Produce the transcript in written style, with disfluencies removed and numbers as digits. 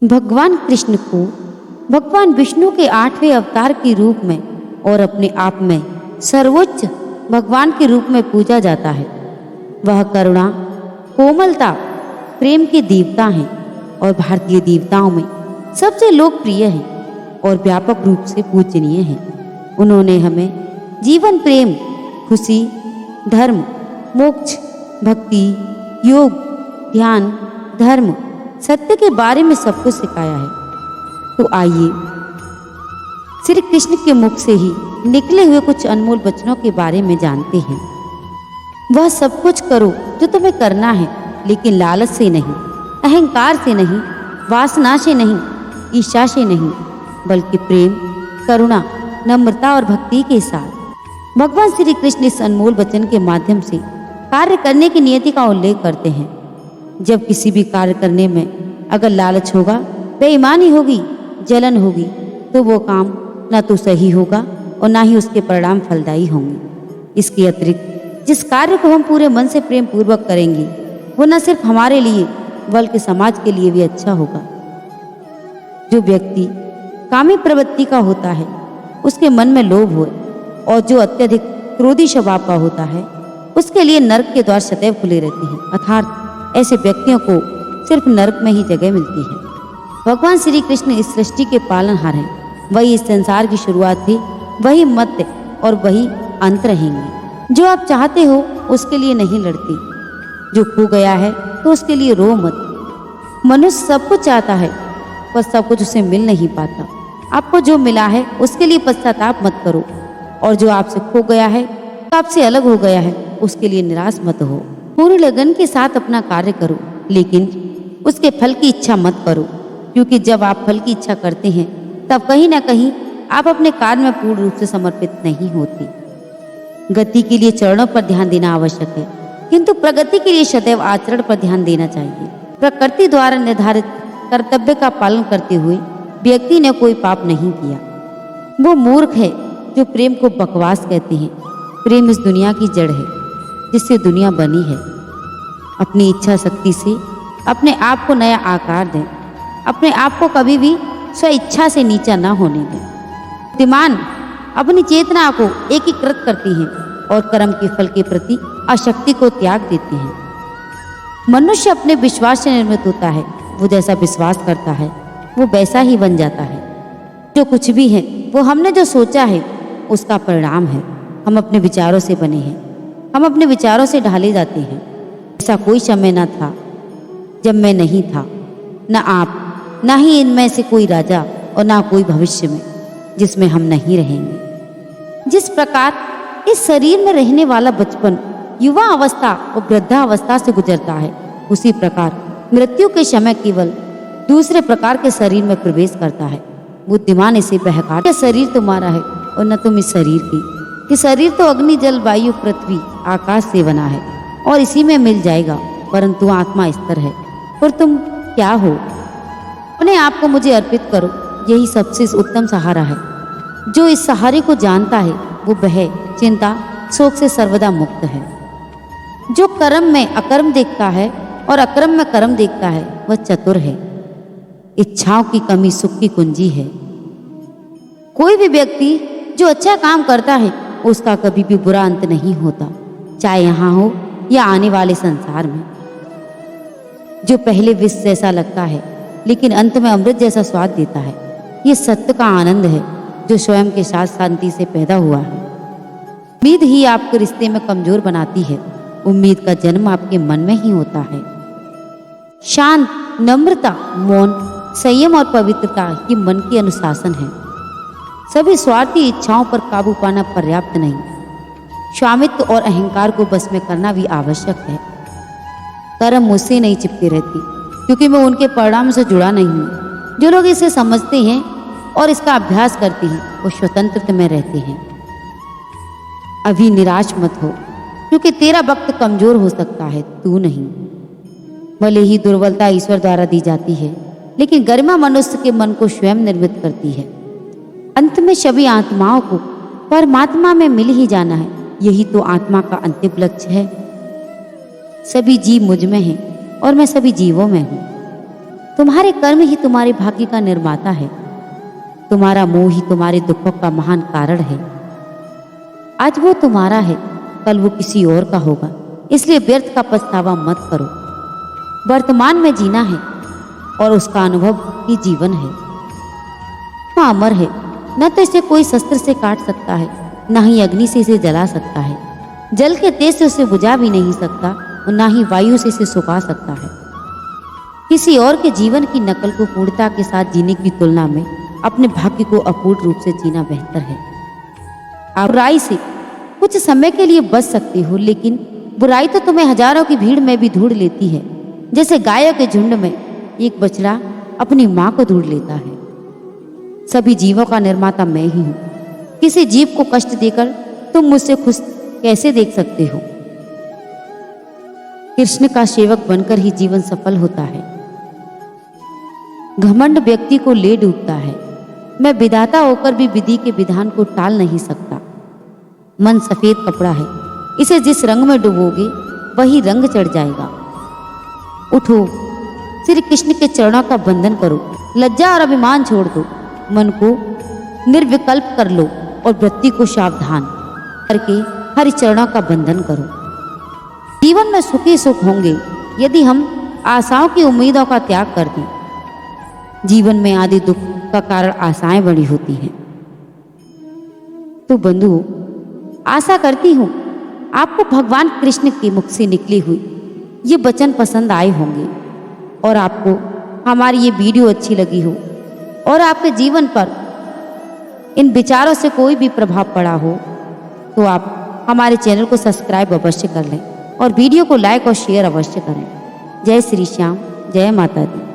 भगवान कृष्ण को भगवान विष्णु के 8वें अवतार के रूप में और अपने आप में सर्वोच्च भगवान के रूप में पूजा जाता है। वह करुणा, कोमलता, प्रेम के देवता हैं और भारतीय देवताओं में सबसे लोकप्रिय हैं और व्यापक रूप से पूजनीय हैं। उन्होंने हमें जीवन, प्रेम, खुशी, धर्म, मोक्ष, भक्ति, योग, ध्यान, धर्म, सत्य के बारे में सब कुछ सिखाया है। तो आइए श्री कृष्ण के मुख से ही निकले हुए कुछ अनमोल वचनों के बारे में जानते हैं। वह सब कुछ करो जो तुम्हें करना है, लेकिन लालच से नहीं, अहंकार से नहीं, वासना से नहीं, ईर्ष्या से नहीं, बल्कि प्रेम, करुणा, नम्रता और भक्ति के साथ। भगवान श्री कृष्ण इस अनमोल वचन के माध्यम से कार्य करने की नियति का उल्लेख करते हैं। जब किसी भी कार्य करने में अगर लालच होगा, बेईमानी होगी, जलन होगी, तो वो काम न तो सही होगा और ना ही उसके परिणाम फलदायी होंगे। इसके अतिरिक्त जिस कार्य को हम पूरे मन से प्रेम पूर्वक करेंगे, वो न सिर्फ हमारे लिए बल्कि समाज के लिए भी अच्छा होगा। जो व्यक्ति कामी प्रवृत्ति का होता है, उसके मन में लोभ हो, और जो अत्यधिक क्रोधी स्वभाव का होता है, उसके लिए नरक के द्वार सदैव खुले रहते हैं। अर्थात ऐसे व्यक्तियों को सिर्फ नरक में ही जगह मिलती है। भगवान श्री कृष्ण इस सृष्टि के पालनहार हैं। वही इस संसार की शुरुआत थी, वही मध्य और वही अंत रहेंगे। जो आप चाहते हो उसके लिए नहीं लड़ती, जो खो गया है तो उसके लिए रो मत। मनुष्य सब कुछ चाहता है पर सब कुछ उसे मिल नहीं पाता। आपको जो मिला है उसके लिए पश्चाताप मत करो, और जो आपसे खो गया है, आपसे अलग हो गया है, उसके लिए निराश मत हो। पूरी लगन के साथ अपना कार्य करो, लेकिन उसके फल की इच्छा मत करो, क्योंकि जब आप फल की इच्छा करते हैं तब कहीं ना कहीं आप अपने कार्य में पूर्ण रूप से समर्पित नहीं होते। गति के लिए चरणों पर ध्यान देना आवश्यक है, किंतु प्रगति के लिए सदैव आचरण पर ध्यान देना चाहिए। प्रकृति द्वारा निर्धारित कर्तव्य का पालन करते हुए व्यक्ति ने कोई पाप नहीं किया। वो मूर्ख है जो प्रेम को बकवास कहते हैं। प्रेम इस दुनिया की जड़ है जिससे दुनिया बनी है। अपनी इच्छा शक्ति से अपने आप को नया आकार दें। अपने आप को कभी भी स्व इच्छा से नीचा न होने दें। बुद्धिमान अपनी चेतना को एकीकृत करती हैं और कर्म के फल के प्रति आसक्ति को त्याग देते हैं। मनुष्य अपने विश्वास से निर्मित होता है। वो जैसा विश्वास करता है वो वैसा ही बन जाता है। जो कुछ भी है वो हमने जो सोचा है उसका परिणाम है। हम अपने विचारों से बने हैं, हम अपने विचारों से ढाले जाते हैं। ऐसा कोई समय न था जब मैं नहीं था, न आप, न ही इनमें से कोई राजा और ना कोई भविष्य में जिसमें हम नहीं रहेंगे। जिस प्रकार इस शरीर में रहने वाला बचपन युवा अवस्था और वृद्धावस्था से गुजरता है, उसी प्रकार मृत्यु के समय केवल दूसरे प्रकार के शरीर में प्रवेश करता है। बुद्धिमान इसे बहकाता है, शरीर तुम्हारा है और न तुम इस शरीर की। कि शरीर तो अग्नि, जल, वायु, पृथ्वी, आकाश से बना है और इसी में मिल जाएगा, परंतु आत्मा स्थिर है। और तुम क्या हो? अपने आप को मुझे अर्पित करो, यही सबसे उत्तम सहारा है। जो इस सहारे को जानता है वो भय, चिंता, शोक से सर्वदा मुक्त है। जो कर्म में अकर्म देखता है और अकर्म में कर्म देखता है वह चतुर है। इच्छाओं की कमी सुख की कुंजी है। कोई भी व्यक्ति जो अच्छा काम करता है उसका कभी भी बुरा अंत नहीं होता, चाहे यहाँ हो या आने वाले संसार में। जो पहले विष जैसा लगता है लेकिन अंत में अमृत जैसा स्वाद देता है, ये सत्य का आनंद है जो स्वयं के साथ शांति से पैदा हुआ है। उम्मीद ही आपको रिश्ते में कमजोर बनाती है। उम्मीद का जन्म आपके मन में ही होता है। शांत, नम्रता, मौन, संयम और पवित्रता ये मन की अनुशासन है। सभी स्वार्थी इच्छाओं पर काबू पाना पर्याप्त नहीं, स्वामित्व और अहंकार को बस में करना भी आवश्यक है। कर्म मुझसे नहीं चिपके रहती, क्योंकि मैं उनके परिणाम से जुड़ा नहीं हूँ। जो लोग इसे समझते हैं और इसका अभ्यास करते हैं वो स्वतंत्रता में रहते हैं। अभी निराश मत हो, क्योंकि तेरा वक्त कमजोर हो सकता है, तू नहीं। भले ही दुर्बलता ईश्वर द्वारा दी जाती है, लेकिन गरिमा मनुष्य के मन को स्वयं निर्मित करती है। अंत में सभी आत्माओं को परमात्मा में मिल ही जाना है। यही तो आत्मा का अंतिम लक्ष्य है। सभी जीव मुझ में हैं और मैं सभी जीवों में हूँ। तुम्हारे कर्म ही तुम्हारे भाग्य का निर्माता है। तुम्हारा मोह ही तुम्हारे दुखों का महान कारण है। आज वो तुम्हारा है, कल वो किसी और का होगा, इसलिए व्यर्थ का पछतावा मत करो। वर्तमान में जीना है और उसका अनुभव ही जीवन है। वह अमर है, न तो इसे कोई शस्त्र से काट सकता है, न ही अग्नि से इसे जला सकता है। जल के तेज से उसे बुझा भी नहीं सकता और न ही वायु से इसे सुखा सकता है। किसी और के जीवन की नकल को पूर्णता के साथ जीने की तुलना में अपने भाग्य को अपूर्ण रूप से जीना बेहतर है। आप बुराई से कुछ समय के लिए बच सकते हो, लेकिन बुराई तो तुम्हें हजारों की भीड़ में भी ढूंढ लेती है, जैसे गायों के झुंड में एक बछड़ा अपनी मां को ढूंढ लेता है। सभी जीवों का निर्माता मैं ही हूं। किसी जीव को कष्ट देकर तुम मुझसे खुश कैसे देख सकते हो? कृष्ण का सेवक बनकर ही जीवन सफल होता है। घमंड व्यक्ति को ले डूबता है। मैं विधाता होकर भी विधि के विधान को टाल नहीं सकता। मन सफेद कपड़ा है, इसे जिस रंग में डुबोगे वही रंग चढ़ जाएगा। उठो, श्री कृष्ण के चरणों का बंधन करो, लज्जा और अभिमान छोड़ दो, मन को निर्विकल्प कर लो और वृत्ति को सावधान करके हरि चरणों का बंधन करो। जीवन में सुखी सुख होंगे यदि हम आशाओं की उम्मीदों का त्याग कर दें। जीवन में आदि दुख का कारण आशाएं बड़ी होती हैं। तो बंधुओं, आशा करती हूँ आपको भगवान कृष्ण के मुख से निकली हुई ये वचन पसंद आए होंगे और आपको हमारी ये वीडियो अच्छी लगी हो और आपके जीवन पर इन विचारों से कोई भी प्रभाव पड़ा हो तो आप हमारे चैनल को सब्सक्राइब अवश्य कर लें और वीडियो को लाइक और शेयर अवश्य करें। जय श्री श्याम, जय माता दी।